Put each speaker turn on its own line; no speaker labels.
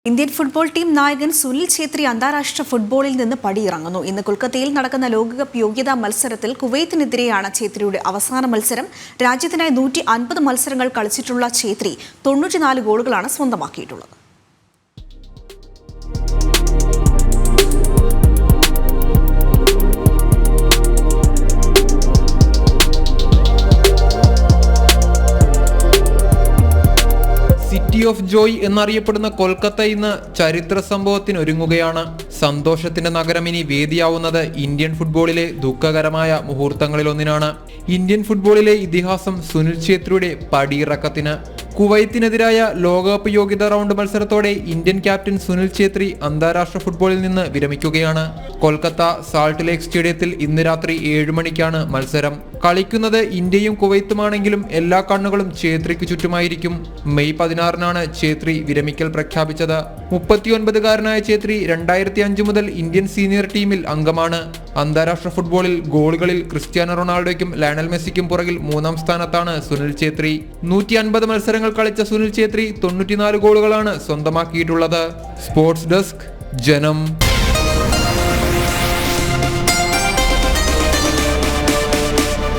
Indian football team നായകൻ സുനിൽ ഛേത്രി അന്താരാഷ്ട്ര ഫുട്ബോളിൽ നിന്ന് പടിയിറങ്ങുന്നു. ഇന്ന് കൊൽക്കത്തയിൽ നടക്കുന്ന ലോകകപ്പ് യോഗ്യതാ മത്സരത്തിൽ കുവൈത്തിനെതിരെയാണ് ഛേത്രിയുടെ അവസാന മത്സരം. രാജ്യത്തിനായി 150 മത്സരങ്ങൾ കളിച്ചിട്ടുള്ള ഛേത്രി 94 ഗോളുകളാണ് സ്വന്തമാക്കിയിട്ടുള്ളത്.
സിറ്റി ഓഫ് ജോയ് എന്നറിയപ്പെടുന്ന കൊൽക്കത്ത ഇന്ന് ചരിത്ര സംഭവത്തിനൊരുങ്ങുകയാണ്. സന്തോഷത്തിന്റെ നഗരം ഇനി വേദിയാവുന്നത് ഇന്ത്യൻ ഫുട്ബോളിലെ ദുഃഖകരമായ മുഹൂർത്തങ്ങളിലൊന്നിനാണ്. ഇന്ത്യൻ ഫുട്ബോളിലെ ഇതിഹാസം സുനിൽ ഛേത്രിയുടെ പടിയിറക്കത്തിന്. കുവൈത്തിനെതിരായ ലോകകപ്പ് യോഗ്യതാ റൗണ്ട് മത്സരത്തോടെ ഇന്ത്യൻ ക്യാപ്റ്റൻ സുനിൽ ഛേത്രി അന്താരാഷ്ട്ര ഫുട്ബോളിൽ നിന്ന് വിരമിക്കുകയാണ്. കൊൽക്കത്ത സാൾട്ട് ലേക്ക് സ്റ്റേഡിയത്തിൽ ഇന്ന് രാത്രി 7 മണിക്കാണ് മത്സരം. കളിക്കുന്നത് ഇന്ത്യയും കുവൈത്തുമാണെങ്കിലും എല്ലാ കണ്ണുകളും ഛേത്രിക്ക് ചുറ്റുമായിരിക്കും. മെയ് 16-നാണ് ഛേത്രി വിരമിക്കൽ പ്രഖ്യാപിച്ചത്. 39-കാരനായ ഛേത്രി 2005 മുതൽ ഇന്ത്യൻ സീനിയർ ടീമിൽ അംഗമാണ്. അന്താരാഷ്ട്ര ഫുട്ബോളിൽ ഗോളുകളിൽ ക്രിസ്ത്യാനോ റൊണാൾഡോയ്ക്കും ലയണൽ മെസ്സിക്കും പുറകിൽ 3-ാം സ്ഥാനത്താണ് സുനിൽ ഛേത്രി. 150 മത്സരങ്ങൾ കളിച്ച സുനിൽ ഛേത്രി 94 ഗോളുകളാണ് സ്വന്തമാക്കിയിട്ടുള്ളത്. സ്പോർട്സ് ഡെസ്ക്, ജനം.